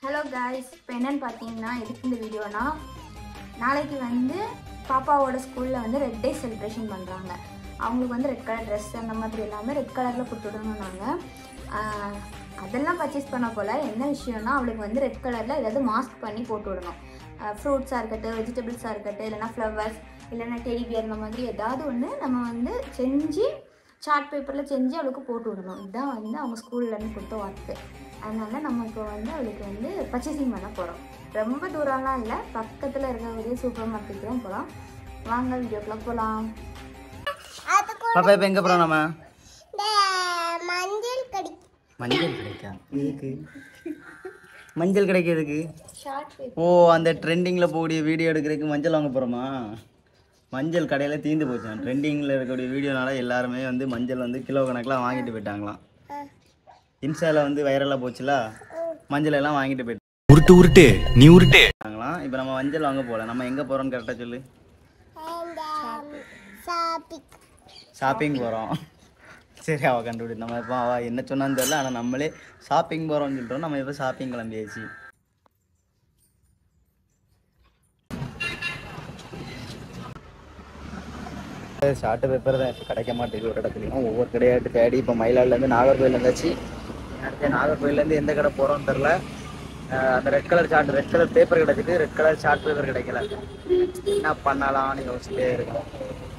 Hello guys, இப்போ என்னென்னு பார்த்தீங்கன்னா எதுக்கு இந்த வீடியோனா, நாளைக்கு வந்து பாப்பாவோட ஸ்கூலில் வந்து ரெட் டே செலிப்ரேஷன் பண்ணுறாங்க. அவங்களுக்கு வந்து ரெட் கலர் ட்ரெஸ் அந்த மாதிரி எல்லாமே ரெட் கலரில் கொடுத்துடணும். நாங்கள் அதெல்லாம் பர்ச்சேஸ் பண்ண போல் என்ன விஷயம்னா, அவளுக்கு வந்து ரெட் கலரில் ஏதாவது மாஸ்க் பண்ணி போட்டு விடணும். ஃப்ரூட்ஸாக இருக்கட்டும், வெஜிடபிள்ஸாக இருக்கட்டும், இல்லைனா ஃப்ளவர்ஸ், இல்லைனா டெடி பியர், இந்த மாதிரி ஏதாவது ஒன்று நம்ம வந்து செஞ்சு சார்ட் பேப்பரில் செஞ்சு அவளுக்கு போட்டு விடணும். இதுதான் வந்து அவங்க ஸ்கூல்லேருந்து கொடுத்த ஒர்க்கு. அதனால் நம்ம இப்போ வந்து அவளுக்கு வந்து பர்ச்சேசிங் பண்ண போகிறோம். ரொம்ப தூரம்லாம் இல்லை, பக்கத்தில் இருக்கக்கூடிய சூப்பர் மார்க்கெட் தான் போகிறோம். வாங்க வீடியோக்குள்ளே போகலாம். பாப்பா இப்போ எங்கே போகிறோம்? நம்ம மஞ்சள் கிடைக்கா இதுக்கு மஞ்சள் கிடைக்கிறதுக்கு ஓ அந்த ட்ரெண்டிங்கில் போகக்கூடிய வீடியோ எடுக்கிறதுக்கு மஞ்சள் வாங்க போகிறோமா? மஞ்சள் கடையில் தீர்ந்து போச்சான். ட்ரெண்டிங்கில் இருக்கக்கூடிய வீடியோனால எல்லாருமே வந்து மஞ்சள் வந்து கிலோ கணக்கில் வாங்கிட்டு போயிட்டாங்களாம். இன்ஸ்டாவில் வந்து வைரலாக போச்சுல, மஞ்சள் எல்லாம் வாங்கிட்டு போயிட்டு உருட்டாங்களாம். இப்போ நம்ம மஞ்சள் வாங்க போகல. நம்ம எங்கே போகிறோம்னு கரெக்டாக சொல்லு. ஷாப்பிங் போகிறோம். சரி, அவள் கண்டுபிடி. நம்ம இப்போ அவள் என்ன சொன்னான்னு தெரியல, ஆனால் நம்மளே ஷாப்பிங் போகிறோம்னு சொல்லிட்டோம். நம்ம இப்போ ஷாப்பிங் கிளம்பியாச்சு. ஷார்ட் பேப்பர் தான் இப்போ கிடைக்க மாட்டேங்குது ஒரு இடத்துலையும். ஒவ்வொரு கடையாட்டு தேடி இப்போ மயிலாடுலேருந்து நாகர்கோவில் இருந்தாச்சு. அடுத்து நாகர்கோவிலேருந்து எந்த கடை போகிறோன்னு தெரில. அந்த ரெட் கலர் பேப்பர் கிடச்சிட்டு, ரெட் கலர் சார்ட் பேப்பர் கிடைக்கல. என்ன பண்ணலாம்னு யோசிச்சுட்டே இருக்கோம்.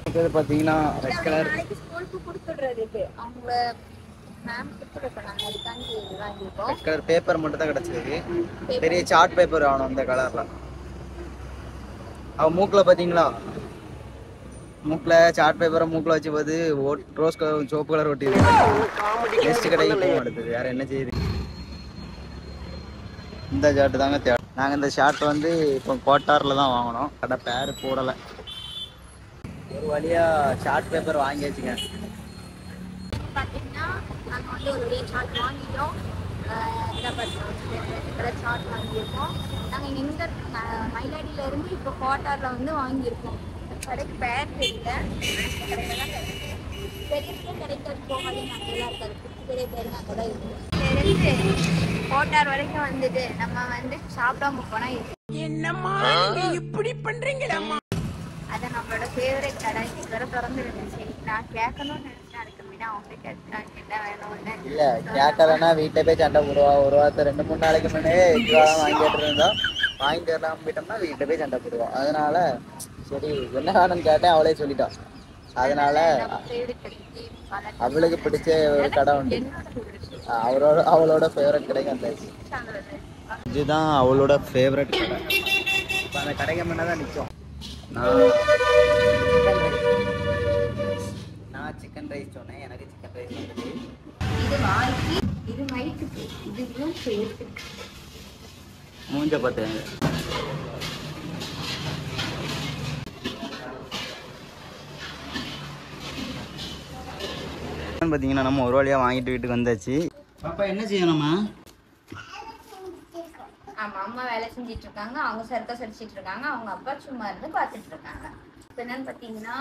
இது பார்த்தீங்கன்னா ரெட் கலர் பேப்பர் மட்டும் தான் கிடச்சிருக்கு. பெரிய சார்ட் பேப்பர் ஆகணும் இந்த கலரில். அவன் மூக்கில் பார்த்தீங்களா, மூக்கில் சார்ட் பேப்பரை மூக்கில் வச்சு பார்த்து ரோஸ் கலர் சோப்பு கலர் ஒட்டி நெக்ஸ்ட் கடைக்கு போக எடுத்தது. வேறு என்ன செய்யுது? இந்த ஷார்ட்டு தாங்க தேவை. நாங்கள் இந்த ஷார்ட் வந்து இப்போ கோட்டாரில் தான் வாங்கினோம். கடை பேர் போடலை. ஒரு வழியாக சார்ட் பேப்பர் வாங்கியாச்சுங்க. பார்த்தீங்கன்னா நாங்கள் வந்து ஒரு சார்ட் வாங்கிட்டோம். சார்ட் வாங்கியிருக்கோம். நாங்கள் எங்கே மயிலாடியிலேருந்து இப்போ கோட்டாரில் வந்து வாங்கியிருக்கோம். கடைக்கு பேர் தெரியல, பெரிய கிடைக்கிறது போகாது, நல்லா இருக்காது. பெரிய பேர் தான் கூட இருக்கு. கோட்டார் வரைக்கும் வந்துட்டு நம்ம வந்து சாப்பிடாம போனால் என்னம்மா இப்படி பண்றீங்களா? அது நம்மளோட ஃபேவரட் கடை. இது வரை திறந்து இருந்துச்சு. நான் கேட்கணும்னு நினைச்சேன், அதுக்கு முன்னாடி அவங்க கேட்டாங்க என்ன வேணும்னு. இல்லை கேட்கலன்னா வீட்டில் போய் சண்டை போடுவா. ஒரு வாரத்தை 2-3 நாளைக்கு முன்னாடியே இதுவாக வாங்கிட்டு இருந்தோம். வாங்கிட்டு வரலாம் போயிட்டோம்னா வீட்டில் போய் சண்டை போடுவோம். அதனால சரி என்ன வேணும்னு கேட்டேன், அவளே சொல்லிட்டான். அதனால அவளுக்கு பிடிச்ச ஒரு கடை உண்டு. அவளோட ஃபேவரட் கடைக்கு வந்தாச்சு. இதுதான் அவளோட ஃபேவரட் கடை. இப்போ அந்த கடைக்கு முன்னே தான் நிற்கும். நான் சிக்கன் ரைஸ் சொன்னேன், எனக்கு சிக்கன் ரைஸ் வந்துச்சு. இது வாங்கி இது வயிற்றுக்கு, இதுவும் சேர்த்துக்கு. மூஞ்ச பார்த்துங்க. பார்த்தீங்கன்னா நம்ம ஒரு வழியாக வாங்கிட்டு வீட்டுக்கு வந்தாச்சு. பாப்பா என்ன செய்யணுமா? ஆமாம், அம்மா வேலை செஞ்சிட்டு இருக்காங்க, அவங்க சர்க்கஸ் அடிச்சிட்டு இருக்காங்க, அவங்க அப்பா சும்மா இருந்து பார்த்துட்டு இருக்காங்க. இப்போ என்னன்னு பார்த்தீங்கன்னா,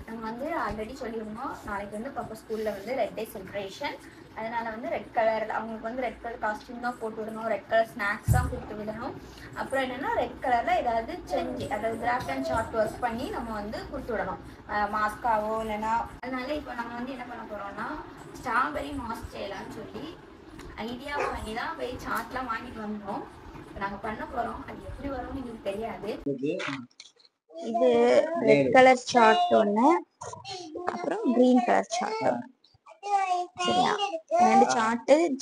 நம்ம வந்து ஆல்ரெடி சொல்லியிருந்தோம், நாளைக்கு வந்து பாப்பா ஸ்கூலில் வந்து ரெட் டே செலிப்ரேஷன். அதனால வந்து ரெட் கலர், அவங்களுக்கு வந்து ரெட் கலர் காஸ்டியூம் தான் போட்டு விடணும், ரெட் கலர் ஸ்நாக்ஸ் தான் கொடுத்து விடணும். அப்புறம் என்னென்னா ரெட் கலரில் ஏதாவது செஞ்சு, அதாவது கிராஃப்ட் அண்ட் சார்ட் ஒர்க் பண்ணி நம்ம வந்து கொடுத்து விடணும், மாஸ்காவோ இல்லைன்னா. அதனால இப்போ நம்ம வந்து என்ன பண்ண போகிறோம்னா, ஸ்ட்ராபெரி மாஸ்க் செய்யலாம்னு சொல்லி ஐடியா பண்ணி தான் போய் சார்ட்லாம் வாங்கிட்டு வந்தோம். இப்போ நாங்கள் பண்ண போகிறோம். அது எப்படி வரும்னு எங்களுக்கு தெரியாது. இது ரெட் கலர் சார்ட் ஒன்று, அப்புறம் கிரீன் கலர் சார்ட் ஒன்று. சரியா? ரெண்டு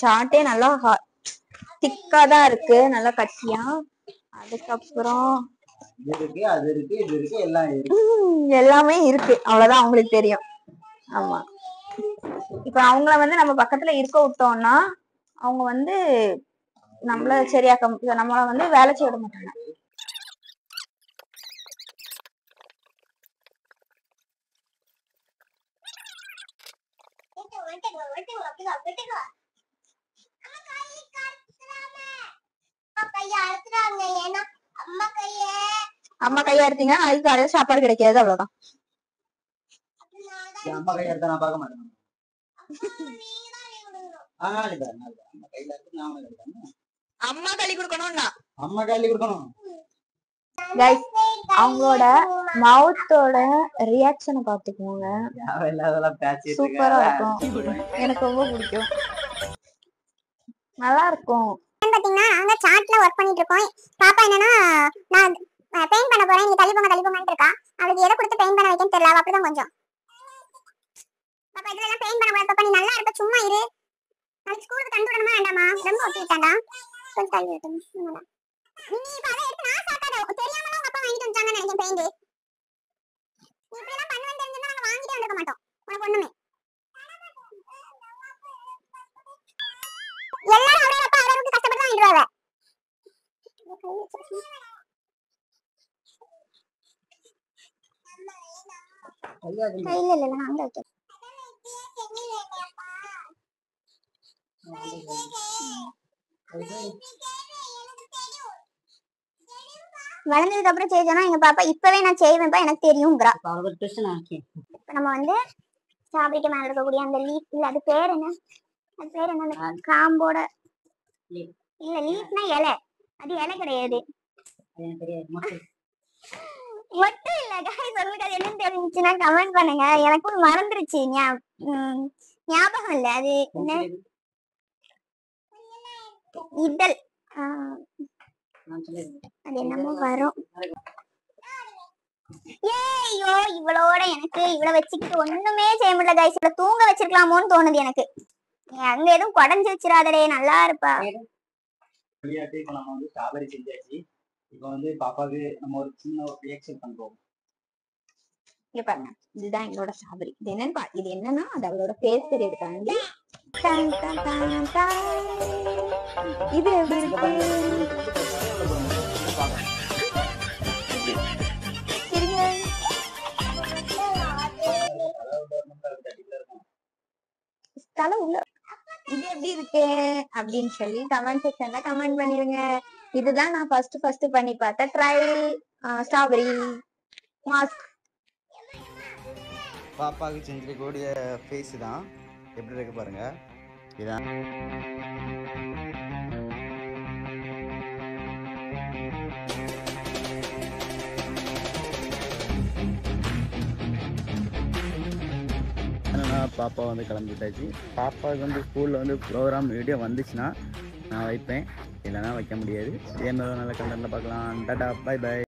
சார்ட்டே நல்லா திக்கா தான் இருக்கு, நல்லா கட்டியா. அதுக்கப்புறம் எல்லாமே இருக்கு, அவ்வளவுதான் அவங்களுக்கு தெரியும். ஆமா, இப்ப அவங்கள வந்து நம்ம பக்கத்துல இருக்க விட்டோம்னா அவங்க வந்து நம்மள நம்மள வந்து வேலை செய்ய விட மாட்டாங்க. அம்மா கையை எடுத்தீங்கன்னா அதுக்கு காலையில சாப்பாடு கிடைக்காது, அவ்வளவுதான். அம்மா கையை எடுத்தா நான் பார்க்க மாட்டேன். அம்மா களி கொடுக்கணும்னா அம்மா காலி கொடுக்கணும். கைஸ் அவங்களோட மவுத்தோட ரியாக்ஷனை பாத்துக்கோங்க. தேவையில்லாதெல்லாம் பேசிட்டு சூப்பரா இருக்கும். எனக்கு ரொம்ப பிடிக்கும். நல்லா இருக்கும். பாத்தீங்கன்னா நாங்க சாட்ல ஒர்க் பண்ணிட்டு இருக்கோம். பாப்பா என்னன்னா நான் பெயிண்ட் பண்ண போறேன், நீ தள்ளி போங்கன்னு இருக்கா. அவளுக்கு எதை கொடுத்து பெயிண்ட் பண்ண வைக்கன்னு தெரியல. அப்படிதான் கொஞ்சம் பாப்பா இதெல்லாம் பெயிண்ட் பண்ண போற. பாப்பா நீ நல்லா இருப்ப, சும்மா இரு. நாளைக்கு ஸ்கூலுக்கு தந்து விடணுமா வேண்டாமா? ரொம்ப ஒட்டி விட்டாண்டா. கொஞ்சம் தள்ளி விட்டணும். நீ இப்ப அதை எடுத்து நான் சாக்காத. தெரியாமலாம் உங்க அப்பா வாங்கிட்டு வந்தாங்கன்னு நினைக்கிறேன் பெயிண்ட். நீ இப்படி எல்லாம் பண்ணுவேன்னு தெரிஞ்சிருந்தா நாங்க வாங்கிட்டே வந்திருக்க மாட்டோம். உனக்கு ஒண்ணுமே எல்லாரும் அவரே அப்பா அவருக்கு கஷ்டப்பட்டு தான் வாங்கிடுவாங்க. இல்ல நாங்க வைக்கிறோம். வளர்ந்ததுக்கு அப்புறம் செய்யணும் எங்க பாப்பா. இப்பவே நான் செய்வேன்ப்பா எனக்கு தெரியும்ங்கறா. இப்ப நம்ம வந்து ஸ்ட்ராபெரிக்கு மேல இருக்கக்கூடிய அந்த லீஃப் இல்ல அது பேர் என்ன? அது பேர் என்ன? அந்த காம்போட இல்ல லீஃப்னா இலை. அது இலை கிடையாது. மொட்டை இல்ல guys. உங்களுக்கு அது என்னன்னு தெரிஞ்சுச்சுன்னா கமெண்ட் பண்ணுங்க. எனக்கும் மறந்துருச்சு. ஞாபகம் இல்ல. அது என்ன இதழ். அது என்னமோ வரும். ஐயோ இவளோட எனக்கு இவளை வச்சுக்கிட்டு ஒண்ணுமே செய்ய முடியல guys. இவளை தூங்க வச்சிருக்கலாமோன்னு தோணுது எனக்கு. அங்க எதுவும் குடஞ்சு வச்சிடாதே, நல்லா இருப்பா. இப்போ நம்ம வந்து ஸ்ட்ராபெரி செஞ்சாச்சு. இப்போ வந்து பாப்பாவுக்கு நம்ம ஒரு சின்ன ஒரு ரியாக்ஷன் பண்றோம். இங்க பாருங்க, இதுதான் எங்களோட ஸ்ட்ராபெரி. இது என்னன்னு இது என்னன்னா அது அவளோட பேஸ் தெரியறதுக்காண்டி இது எப்படி இருக்கு? தலை உள்ள இது எப்படி இருக்கு அப்படின்னு சொல்லி கமெண்ட் செக்ஷன்ல கமெண்ட் பண்ணிருங்க. இதுதான் நான் ஃபர்ஸ்ட் பண்ணி பார்த்த ட்ரையல் ஸ்ட்ராபெரி மாஸ்க். பாப்பாவுக்கு செஞ்சிருக்கக்கூடிய ஃபேஸ் தான் எப்படி இருக்கு பாருங்க. இதான் பாப்பா வந்து கிளம்பிட்டாச்சு. பாப்பாவுக்கு வந்து ஸ்கூலில் வந்து ப்ரோக்ராம் வீடியோ வந்துச்சுன்னா நான் வைப்பேன், இல்லைன்னா வைக்க முடியாது. இதே மாதிரி நல்ல கண்டென்ட்டில் பார்க்கலாம். Tata, by by.